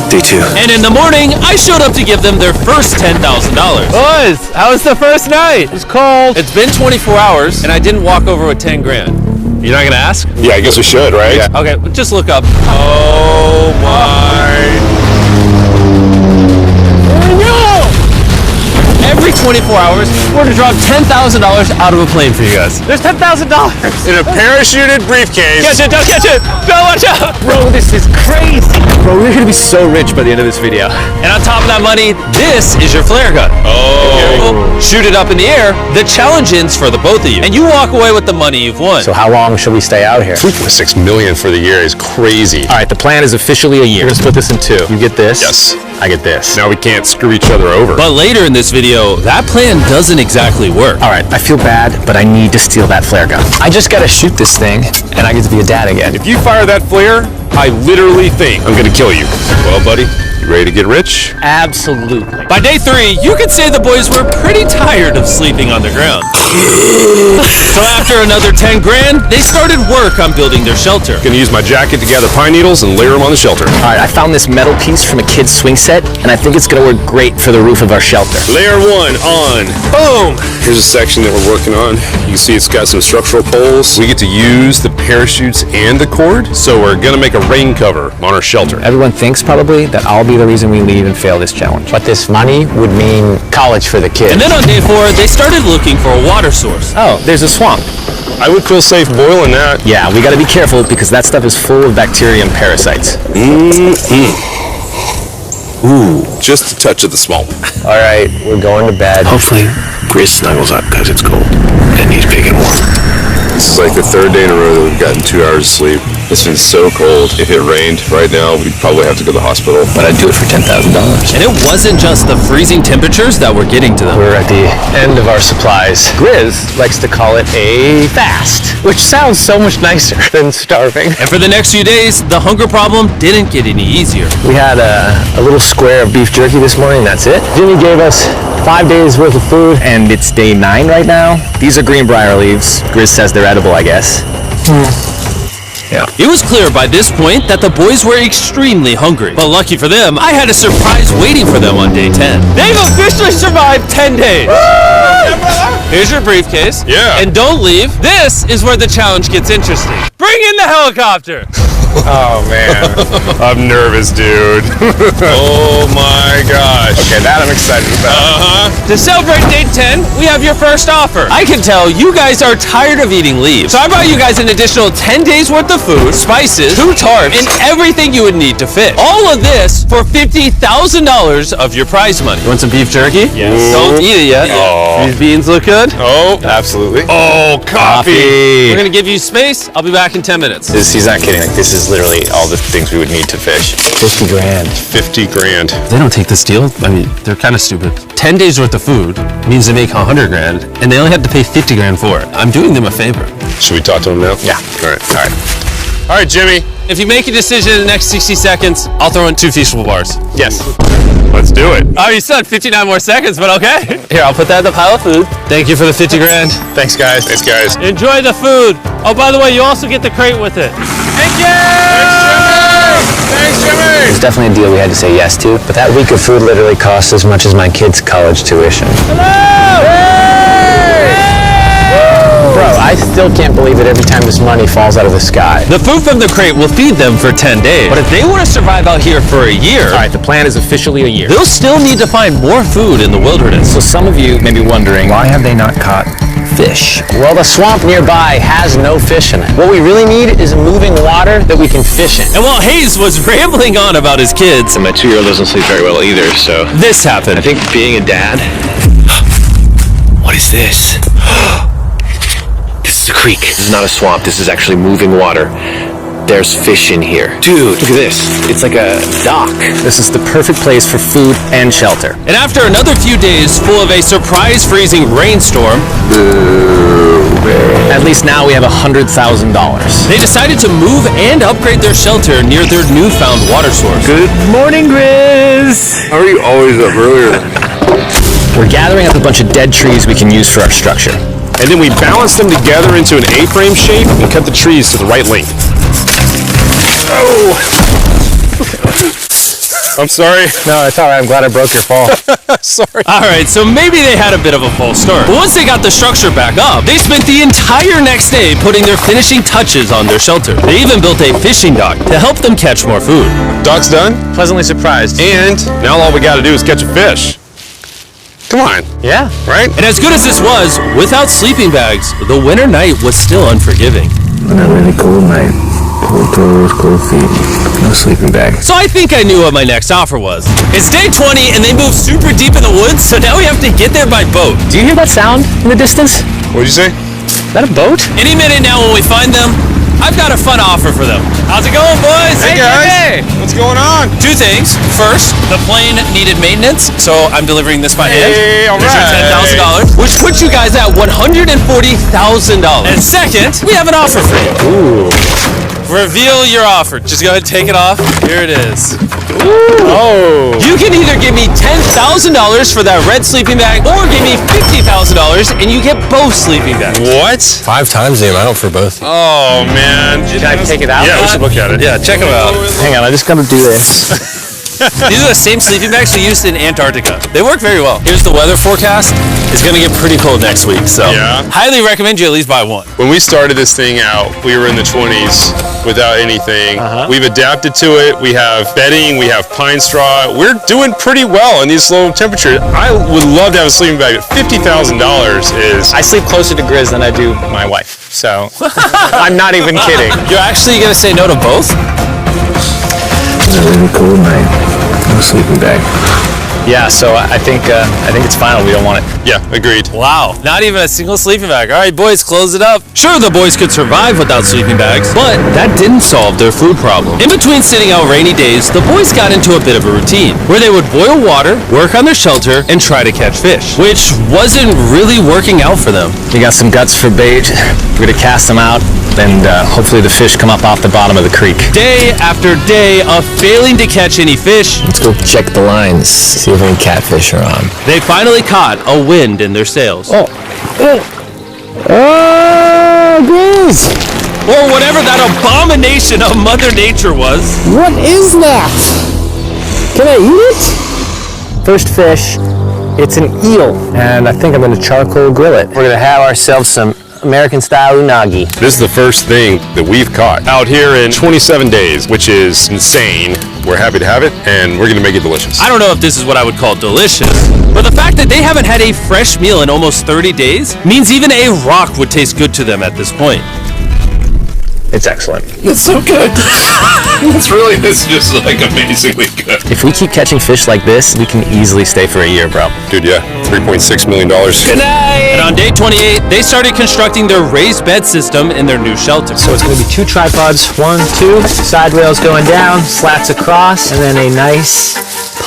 Day 2. And in the morning, I showed up to give them their first $10,000. Boys, how was the first night? It's cold. It's been 24 hours, and I didn't walk over with 10 grand. You're not gonna ask? Yeah, I guess we should, right? Yeah. Okay, just look up. Oh my. Every 24 hours, we're gonna drop $10,000 out of a plane for you guys. There's $10,000 in a parachuted briefcase. Catch it, don't catch it. No, watch out. Bro, this is crazy. Bro, we're gonna be so rich by the end of this video. And on top of that money, this is your flare gun. Oh. Shoot it up in the air. The challenge ends for the both of you. And you walk away with the money you've won. So how long should we stay out here? $3.6 million for the year is crazy. All right, the plan is officially a year. We're gonna split this in two. You get this. Yes. I get this. Now we can't screw each other over. But later in this video, that plan doesn't exactly work. All right, I feel bad, but I need to steal that flare gun. I just gotta shoot this thing, and I get to be a dad again. If you fire that flare, I literally think I'm gonna kill you. Well, buddy, you ready to get rich? Absolutely. By day 3, you could say the boys were pretty tired of sleeping on the ground. So after another 10 grand, they started work on building their shelter. Gonna use my jacket to gather pine needles and layer them on the shelter. All right, I found this metal piece from a kid's swing set, and I think it's gonna work great for the roof of our shelter. Layer 1 on. Boom! Here's a section that we're working on. You can see it's got some structural poles. We get to use the parachutes and the cord, so we're gonna make a rain cover on our shelter. Everyone thinks probably that I'll be the reason we leave and fail this challenge. But this money would mean college for the kids. And then on day 4, they started looking for a water source. Oh, there's a swamp. I would feel safe boiling that. Yeah, we gotta be careful because that stuff is full of bacteria and parasites. Ooh, just a touch of the swamp. All right, we're going to bed. Hopefully, Grizz snuggles up because it's cold and he's big and warm. This is like the third day in a row that we've gotten 2 hours of sleep. It's been so cold. If it rained right now, we'd probably have to go to the hospital. But I'd do it for $10,000. And it wasn't just the freezing temperatures that were getting to them. We're at the end of our supplies. Grizz likes to call it a fast, which sounds so much nicer than starving. And for the next few days, the hunger problem didn't get any easier. We had a little square of beef jerky this morning, that's it. Jimmy gave us 5 days worth of food, and it's day 9 right now. These are greenbrier leaves. Grizz says they're edible, I guess. Yeah. It was clear by this point that the boys were extremely hungry. But lucky for them, I had a surprise waiting for them on day 10. They've officially survived 10 days. Here's your briefcase. Yeah. And don't leave. This is where the challenge gets interesting. Bring in the helicopter. Oh, man. I'm nervous, dude. Oh, my gosh. Okay, that I'm excited about. To celebrate day 10, we have your first offer. I can tell you guys are tired of eating leaves. So I brought you guys an additional 10 days worth of food, spices, 2 tarps, and everything you would need to fish. All of this for $50,000 of your prize money. You want some beef jerky? Yes. Don't eat it yet. Oh. These beans look good. Oh, absolutely. Oh, coffee. We're gonna give you space. I'll be back in 10 minutes. He's not kidding. Like, this is literally all the things we would need to fish. 50 grand. 50 grand. They don't take this deal. I mean, they're kind of stupid. 10 days worth of food means they make 100 grand, and they only have to pay 50 grand for it. I'm doing them a favor. Should we talk to him now? Yeah. All right. All right. All right, Jimmy. If you make a decision in the next 60 seconds, I'll throw in 2 Feastable bars. Yes. Let's do it. Oh, you said 59 more seconds, but okay. Here, I'll put that in the pile of food. Thank you for the 50 grand. Thanks, guys. Thanks, guys. Enjoy the food. Oh, by the way, you also get the crate with it. Thank you! Thanks, Jimmy. It's definitely a deal we had to say yes to, but that week of food literally cost as much as my kid's college tuition. Bro, I still can't believe it every time this money falls out of the sky. The food from the crate will feed them for 10 days. But if they want to survive out here for a year, All right, the plan is officially a year. they'll still need to find more food in the wilderness. So some of you may be wondering, why have they not caught fish? Well, the swamp nearby has no fish in it. What we really need is moving water that we can fish in. And while Hayes was rambling on about his kids, My 2-year-old doesn't sleep very well either, so this happened. I think being a dad. What is this? This is a creek. This is not a swamp. This is actually moving water. There's fish in here. Dude, look at this. It's like a dock. This is the perfect place for food and shelter. And after another few days full of a surprise freezing rainstorm, At least now we have $100,000. they decided to move and upgrade their shelter near their newfound water source. Good morning, Grizz. How are you always up earlier? We're gathering up a bunch of dead trees we can use for our structure. And then we balance them together into an A-frame shape and cut the trees to the right length. Oh! I'm sorry. No, it's all right. I'm glad I broke your fall. Sorry. All right, so maybe they had a bit of a false start. But once they got the structure back up, they spent the entire next day putting their finishing touches on their shelter. They even built a fishing dock to help them catch more food. Dock's done, Pleasantly surprised. and now all we got to do is catch a fish. Come on, Yeah. right? And as good as this was, without sleeping bags, the winter night was still unforgiving. A really cold night. Cold toes, cold feet. No sleeping bag. So I think I knew what my next offer was. It's day 20 and they moved super deep in the woods, so now we have to get there by boat. Do you hear that sound in the distance? What'd you say? Is that a boat? Any minute now when we find them, I've got a fun offer for them. How's it going, boys? Hey guys, what's going on? Two things. First, the plane needed maintenance, so I'm delivering this by hand. Hey, all There's your right. $10,000, which puts you guys at $140,000. And second, we have an offer for you. Ooh. Reveal your offer. Just go ahead and take it off. Here it is. Oh. You can either give me $10,000 for that red sleeping bag, or give me $50,000 and you get both sleeping bags. What? 5 times the amount for both. Oh man. Can I take it out? Yeah, we should look at it. Yeah, check them out. Hang on, I just gotta do this. These are the same sleeping bags we used in Antarctica. They work very well. Here's the weather forecast. It's gonna get pretty cold next week, so Yeah. highly recommend you at least buy one. When we started this thing out, we were in the 20s without anything. We've adapted to it. We have bedding, we have pine straw. We're doing pretty well in these low temperatures. I would love to have a sleeping bag, but $50,000 is... I sleep closer to Grizz than I do my wife, so I'm not even kidding. You're actually gonna say no to both? It's a really cold night. No sleeping bag. Yeah, so I think it's final. We don't want it. Yeah, agreed. Wow, not even a single sleeping bag. All right, boys, close it up. Sure, the boys could survive without sleeping bags, but that didn't solve their food problem. In between sitting out rainy days, the boys got into a bit of a routine where they would boil water, work on their shelter, and try to catch fish, which wasn't really working out for them. We got some guts for bait. We're gonna cast them out, and hopefully the fish come up off the bottom of the creek. Day after day of failing to catch any fish, Let's go check the lines, see if any catfish are on. they finally caught a wind in their sails. Oh, Grizz! Or whatever that abomination of Mother Nature was. What is that? Can I eat it? First fish, it's an eel, and I think I'm gonna charcoal grill it. We're gonna have ourselves some American-style unagi. This is the first thing that we've caught out here in 27 days, which is insane. We're happy to have it, and we're gonna make it delicious. I don't know if this is what I would call delicious, but the fact that they haven't had a fresh meal in almost 30 days means even a rock would taste good to them at this point. It's excellent. It's so good. It's just like amazingly good. If we keep catching fish like this, we can easily stay for a year, bro. Dude, yeah, $3.6 million. Good night! And on day 28, they started constructing their raised bed system in their new shelter. So it's gonna be 2 tripods, 1, 2, side rails going down, slats across, and then a nice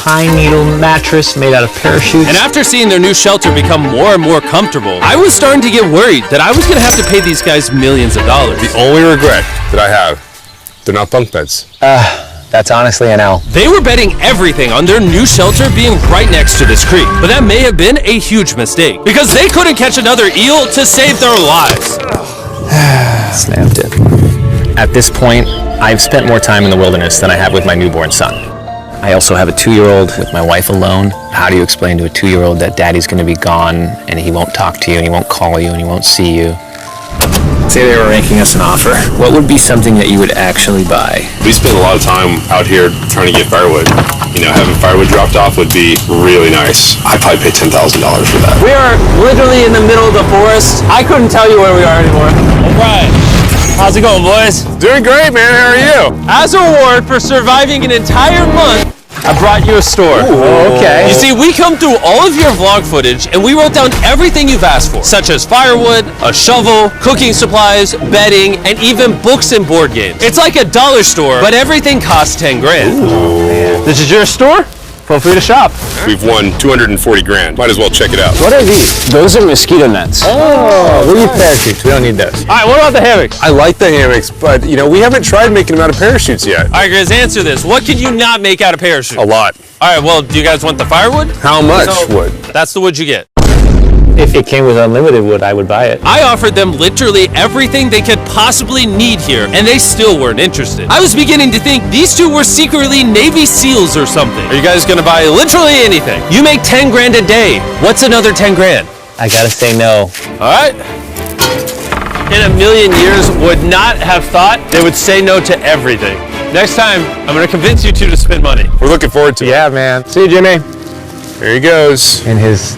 pine needle mattress made out of parachutes. And after seeing their new shelter become more and more comfortable, I was starting to get worried that I was going to have to pay these guys millions of dollars. The only regret that I have, they're not bunk beds. That's honestly an L. They were betting everything on their new shelter being right next to this creek, but that may have been a huge mistake because they couldn't catch another eel to save their lives. Snapped it. At this point, I've spent more time in the wilderness than I have with my newborn son. I also have a 2-year-old with my wife alone. How do you explain to a 2-year-old that daddy's gonna be gone and he won't talk to you and he won't call you and he won't see you? Say they were making us an offer. What would be something that you would actually buy? We spend a lot of time out here trying to get firewood. You know, having firewood dropped off would be really nice. I'd probably pay $10,000 for that. We are literally in the middle of the forest. I couldn't tell you where we are anymore. All right. How's it going, boys? Doing great, man. How are you? As a reward for surviving an entire month, I brought you a store. Oh, okay. You see, we come through all of your vlog footage and we wrote down everything you've asked for, such as firewood, a shovel, cooking supplies, bedding, and even books and board games. It's like a dollar store, but everything costs 10 grand. This is your store? Feel free to shop. We've won 240 grand. Might as well check it out. What are these? Those are mosquito nets. Oh, we need parachutes. We don't need those. All right, what about the hammocks? I like the hammocks, but you know, we haven't tried making them out of parachutes yet. All right, Grizz, answer this. What could you not make out of parachute? A lot. All right, well, do you guys want the firewood? How much So, wood? That's the wood you get. If it came with unlimited wood, I would buy it. I offered them literally everything they could possibly need here, and they still weren't interested. I was beginning to think these two were secretly Navy SEALs or something. Are you guys gonna buy literally anything? You make 10 grand a day. What's another 10 grand? I gotta say no. All right. In a million years, would not have thought they would say no to everything. Next time, I'm gonna convince you two to spend money. We're looking forward to it. Yeah, man. See you, Jimmy. There he goes. In his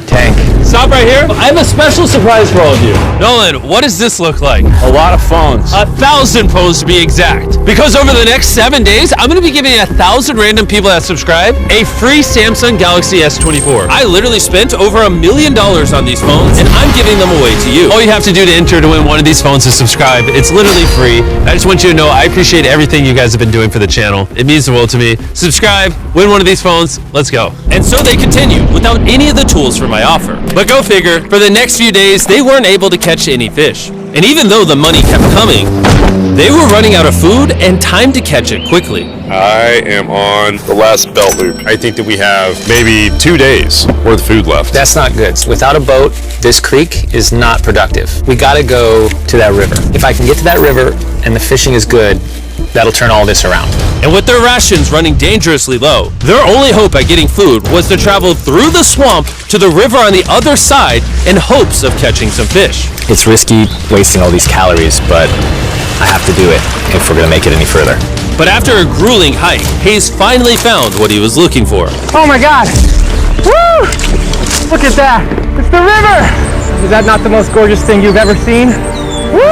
tank. Stop right here. I have a special surprise for all of you. Nolan, what does this look like? A lot of phones. 1,000 phones to be exact. Because over the next 7 days, I'm gonna be giving 1,000 random people that subscribe a free Samsung Galaxy S24. I literally spent over $1 million on these phones, and I'm giving them away to you. All you have to do to enter to win one of these phones is subscribe. It's literally free. I just want you to know I appreciate everything you guys have been doing for the channel. It means the world to me. Subscribe, win one of these phones, let's go. And so they continue without any of the tools for my offer. But go figure, for the next few days, they weren't able to catch any fish. And even though the money kept coming, they were running out of food and time to catch it quickly. I am on the last belt loop. I think that we have maybe 2 days worth of food left. That's not good. Without a boat, this creek is not productive. We gotta go to that river. If I can get to that river and the fishing is good, that'll turn all this around. And with their rations running dangerously low, their only hope at getting food was to travel through the swamp to the river on the other side in hopes of catching some fish. It's risky wasting all these calories, but I have to do it if we're gonna make it any further. But after a grueling hike, Hayes finally found what he was looking for. Oh my God! Woo! Look at that! It's the river! Is that not the most gorgeous thing you've ever seen? Woo!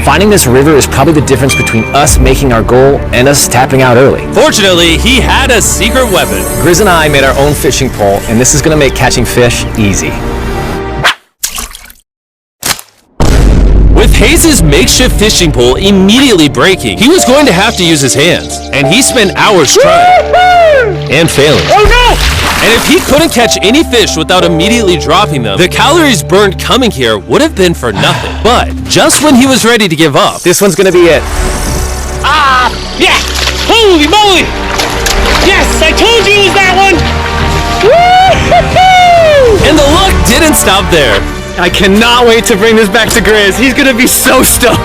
Finding this river is probably the difference between us making our goal and us tapping out early. Fortunately, he had a secret weapon. Grizz and I made our own fishing pole, and this is gonna make catching fish easy. With Hayes' makeshift fishing pole immediately breaking, he was going to have to use his hands, and he spent hours trying and failing. Oh no! And if he couldn't catch any fish without immediately dropping them, the calories burned coming here would have been for nothing. But just when he was ready to give up, This one's gonna be it. Yeah! Holy moly! Yes, I told you it was that one! Woo-hoo-hoo! and the luck didn't stop there. I cannot wait to bring this back to Grizz. He's gonna be so stoked.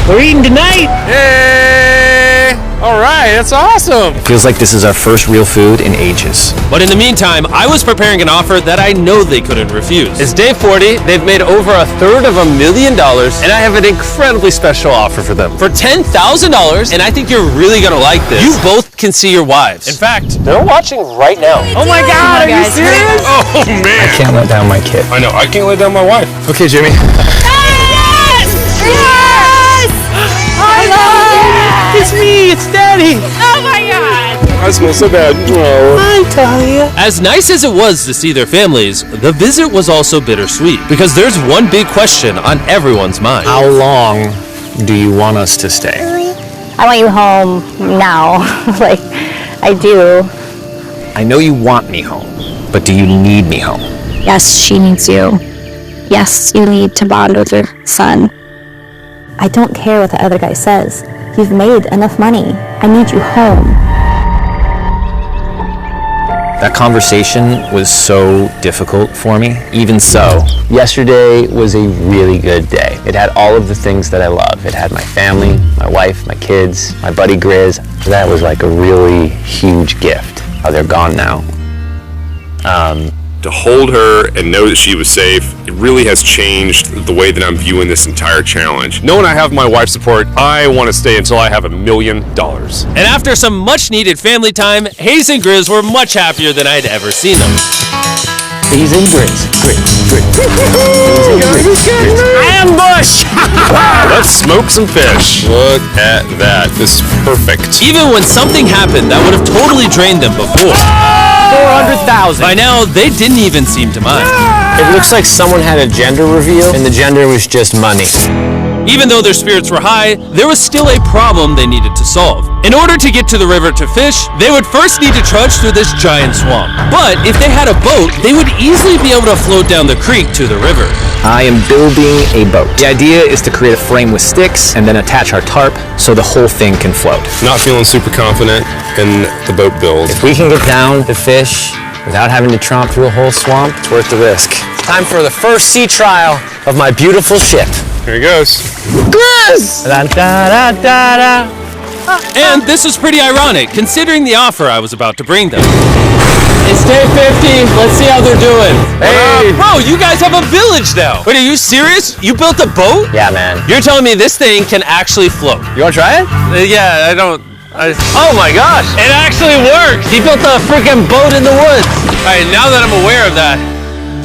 We're eating tonight. Hey! All right, that's awesome. Feels like this is our first real food in ages. But in the meantime, I was preparing an offer that I know they couldn't refuse. It's day 40, they've made over $250,000, and I have an incredibly special offer for them. For $10,000, and I think you're really gonna like this, you both can see your wives. In fact, they're watching right now. Oh my God, are you serious? Oh man. Can't let down my kid. I know, I can't let down my wife. Okay, Jimmy. It's me, it's Daddy. Oh my God! I smell so bad. Oh. Hi, Talia. As nice as it was to see their families, the visit was also bittersweet, because there's one big question on everyone's mind. How long do you want us to stay? I want you home now. Like, I do. I know you want me home, but do you need me home? Yes, she needs you. Yes, you need to bond with your son. I don't care what the other guy says. You've made enough money. I need you home. That conversation was so difficult for me. Even so, yesterday was a really good day. It had all of the things that I love. It had my family, my wife, my kids, my buddy Grizz. That was like a really huge gift. Oh, they're gone now. To hold her and know that she was safe, it really has changed the way that I'm viewing this entire challenge. Knowing I have my wife's support, I want to stay until I have $1 million. And after some much needed family time, Hayes and Grizz were much happier than I'd ever seen them. Hayes and Grizz. Ambush! Let's smoke some fish. Look at that. This is perfect. Even when something happened that would have totally drained them before, 400,000. by now they didn't even seem to mind. It looks like someone had a gender reveal, and the gender was just money. Even though their spirits were high, there was still a problem they needed to solve. In order to get to the river to fish, they would first need to trudge through this giant swamp. But if they had a boat, they would easily be able to float down the creek to the river. I am building a boat. The idea is to create a frame with sticks and then attach our tarp so the whole thing can float. Not feeling super confident in the boat build. If we can get down the fish Without having to tromp through a whole swamp, it's worth the risk. It's time for the first sea trial of my beautiful ship. Here he goes. Chris! Da, da, da, da, da. And this is pretty ironic, considering the offer I was about to bring them. It's day 50. Let's see how they're doing. Hey! Bro, you guys have a village now. Wait, are you serious? You built a boat? Yeah, man. You're telling me this thing can actually float? You wanna try it? Yeah, I don't... Oh my gosh! It actually works! He built a freaking boat in the woods! Alright, now that I'm aware of that,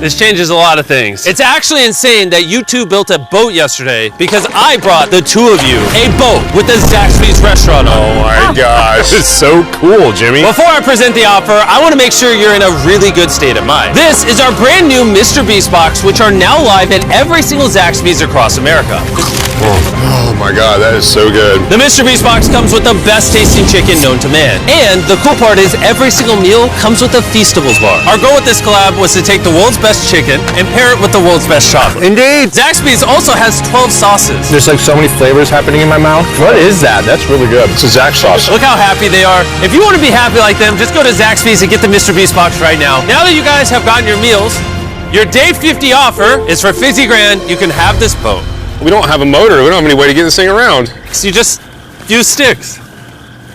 this changes a lot of things. It's actually insane that you two built a boat yesterday because I brought the two of you a boat with the Zaxby's restaurant on. Oh my gosh, this is so cool, Jimmy. Before I present the offer, I want to make sure you're in a really good state of mind. This is our brand new MrBeast Box, which are now live at every single Zaxby's across America. Oh my god, that is so good. The MrBeast Box comes with the best tasting chicken known to man. And the cool part is every single meal comes with a FEASTABLES bar. Our goal with this collab was to take the world's best chicken and pair it with the world's best chocolate. Indeed! Zaxby's also has 12 sauces. There's like so many flavors happening in my mouth. What is that? That's really good. It's a Zax sauce. Look how happy they are. If you want to be happy like them, just go to Zaxby's and get the MrBeast Box right now. Now that you guys have gotten your meals, your day 50 offer is for $50 grand. You can have this boat. We don't have a motor. We don't have any way to get this thing around. So you just use sticks.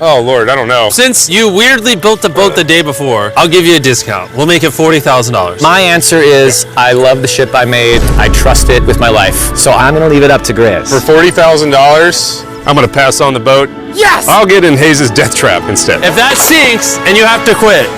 Oh Lord, I don't know. Since you weirdly built the boat the day before, I'll give you a discount. We'll make it $40,000. My answer is, I love the ship I made. I trust it with my life. So I'm gonna leave it up to Grizz. For $40,000, I'm gonna pass on the boat. Yes! I'll get in Hayes' death trap instead. If that sinks and you have to quit,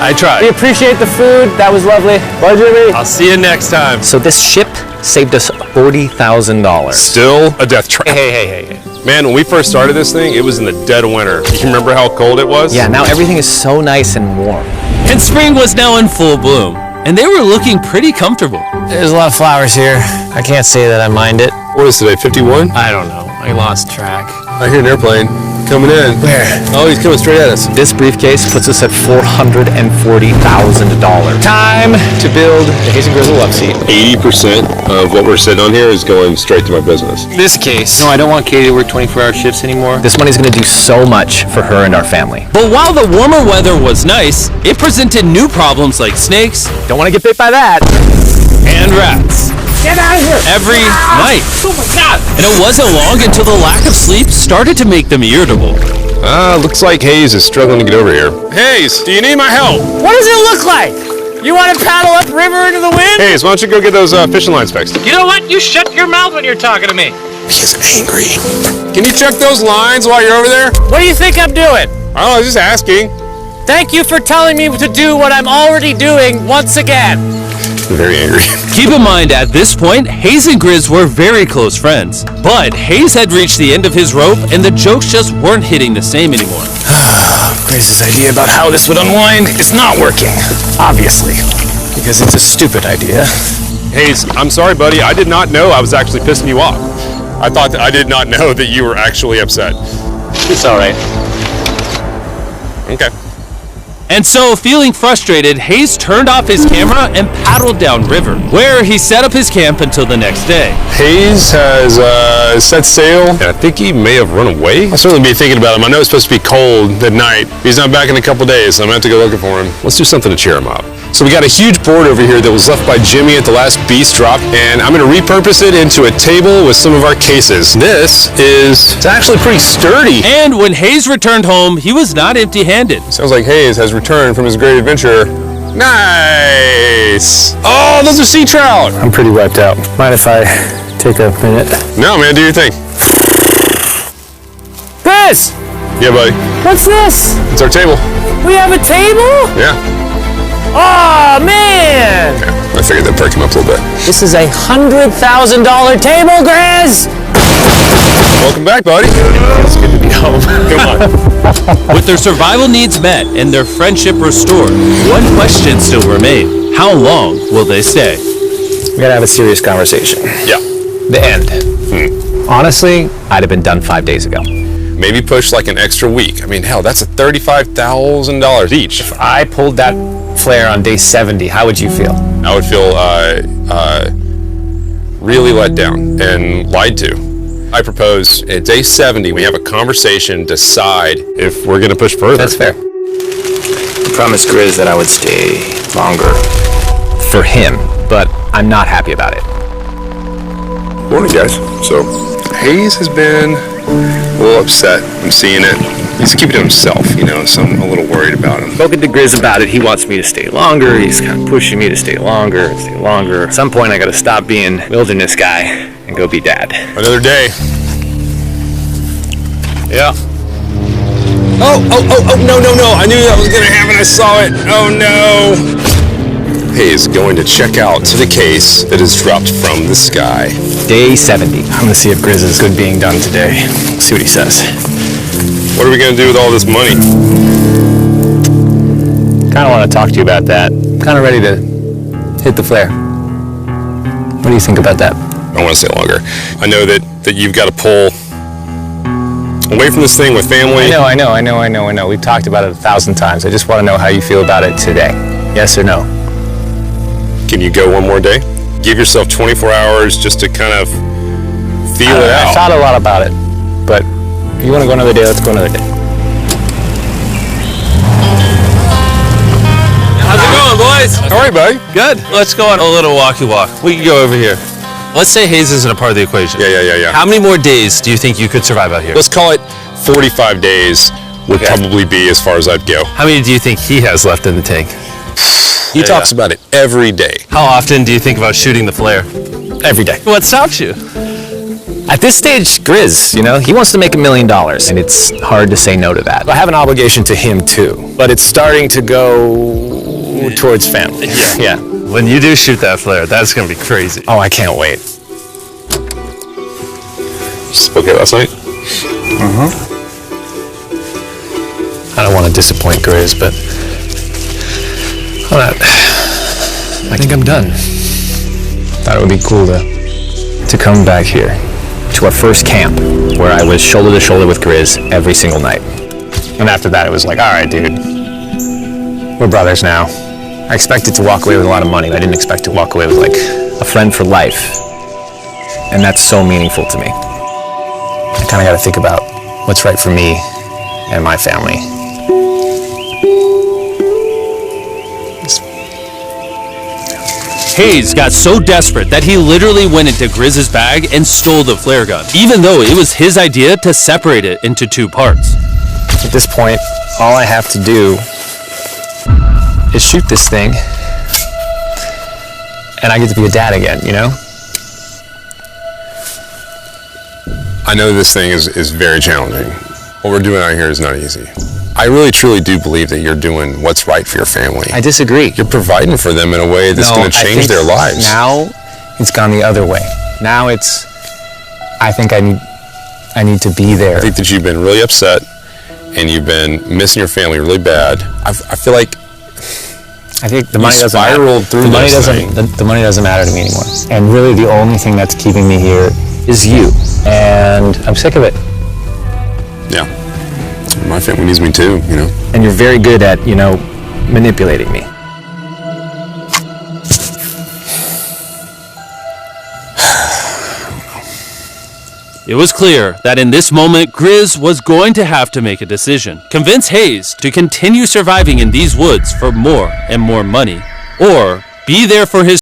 I tried. We appreciate the food. That was lovely. Bye, Jimmy. I'll see you next time. So this ship saved us $40,000. Still a death trap. Hey. Man, when we first started this thing, it was in the dead of winter. You remember how cold it was? Yeah, now everything is so nice and warm. And spring was now in full bloom, and they were looking pretty comfortable. There's a lot of flowers here. I can't say that I mind it. What is today, 51? I don't know. I lost track. I hear an airplane coming in. Where? Oh, he's coming straight at us. This briefcase puts us at $440,000. Time to build the Hayes & Grizzle love seat. 80% of what we're sitting on here is going straight to my business. This case. No, I don't want Katie to work 24-hour shifts anymore. This money's gonna do so much for her and our family. But while the warmer weather was nice, it presented new problems like snakes Don't wanna get bit by that. and rats. Get out of here! Every night. Oh my God! And it wasn't long until the lack of sleep started to make them irritable. Looks like Hayes is struggling to get over here. Hayes, do you need my help? What does it look like? You wanna paddle up river into the wind? Hayes, why don't you go get those fishing lines fixed? You know what? You shut your mouth when you're talking to me. He's angry. Can you check those lines while you're over there? What do you think I'm doing? Oh, I was just asking. Thank you for telling me to do what I'm already doing once again. Very angry. Keep in mind, at this point, Hayes and Grizz were very close friends. But Hayes had reached the end of his rope, and the jokes just weren't hitting the same anymore. Grizz's idea about how this would unwind is not working. Obviously. Because it's a stupid idea. Hayes, I'm sorry, buddy. I did not know I was actually pissing you off. I did not know that you were actually upset. It's alright. Okay. And so, feeling frustrated, Hayes turned off his camera and paddled downriver, where he set up his camp until the next day. Hayes has set sail, and I think he may have run away. I'll certainly be thinking about him. I know it's supposed to be cold at night. He's not back in a couple days, so I'm gonna have to go looking for him. Let's do something to cheer him up. So we got a huge board over here that was left by Jimmy at the last Beast drop, and I'm gonna repurpose it into a table with some of our cases. It's actually pretty sturdy. And when Hayes returned home, he was not empty-handed. Sounds like Hayes has returned from his great adventure. Nice! Oh, those are sea trout! I'm pretty wiped out. Mind if I take a minute? No, man, do your thing. Chris, Yeah, buddy. what's this? It's our table. We have a table? Yeah. Oh man! I figured that'd perk him up a little bit. This is a $100,000 table, Grizz! Welcome back, buddy. It's good to be home. Come on. With their survival needs met and their friendship restored, one question still remained. How long will they stay? We gotta have a serious conversation. Yeah. The end. Honestly, I'd have been done 5 days ago. Maybe push like an extra week. I mean, hell, that's $35,000 each. If I pulled that flare on day 70, how would you feel? I would feel really let down and lied to. I propose at day 70, we have a conversation, decide if we're going to push further. That's fair. promised Grizz that I would stay longer for him, but I'm not happy about it. Morning, guys. So, Hayes has been a little upset. I'm seeing it. He's keeping to himself, you know, so I'm a little worried about him. Spoken to Grizz about it. He wants me to stay longer. He's kind of pushing me to stay longer and stay longer. At some point, I gotta stop being wilderness guy and go be dad. Another day. Yeah. Oh, no. I knew that was gonna happen. I saw it. Oh, no. Hayes going to check out to the case that is dropped from the sky. Day 70. I'm gonna see if Grizz is good being done today. See what he says. What are we gonna do with all this money? Kind of want to talk to you about that. Kind of ready to hit the flare. What do you think about that? I want to stay longer. I know that you've got to pull away from this thing with family. I know. We've talked about it 1,000 times. I just want to know how you feel about it today. Yes or no? Can you go one more day? Give yourself 24 hours just to kind of feel it out. I thought a lot about it, but if you want to go another day, let's go another day. How's it going, boys? All right, buddy. Good. Let's go on a little walkie walk. We can go over here. Let's say Hayes isn't a part of the equation. Yeah. How many more days do you think you could survive out here? Let's call it 45 days would probably be as far as I'd go. How many do you think he has left in the tank? He talks about it every day. How often do you think about shooting the flare? Every day. What stops you? At this stage, Grizz, you know, he wants to make $1 million, and it's hard to say no to that. I have an obligation to him too, but it's starting to go towards family. Yeah. When you do shoot that flare, that's gonna be crazy. Oh, I can't wait. Spoke it last night? I don't want to disappoint Grizz, but I think I'm done. Thought it would be cool to come back here to our first camp where I was shoulder to shoulder with Grizz every single night. And after that, it was like, all right, dude, we're brothers now. I expected to walk away with a lot of money. I didn't expect to walk away with like a friend for life. And that's so meaningful to me. I kind of got to think about what's right for me and my family. Hayes got so desperate that he literally went into Grizz's bag and stole the flare gun, even though it was his idea to separate it into 2 parts. At this point, all I have to do is shoot this thing, and I get to be a dad again, you know? I know this thing is very challenging. What we're doing out here is not easy. I really truly do believe that you're doing what's right for your family. I disagree. You're providing for them in a way that's going to change their lives. Now it's gone the other way. Now it's, I think I need to be there. I think that you've been really upset and you've been missing your family really bad. I feel like I think the money doesn't matter. The money doesn't matter to me anymore. And really the only thing that's keeping me here is you. And I'm sick of it. Yeah. My family needs me too, you know. And you're very good at, you know, manipulating me. It was clear that in this moment, Grizz was going to have to make a decision. Convince Hayes to continue surviving in these woods for more and more money, or be there for his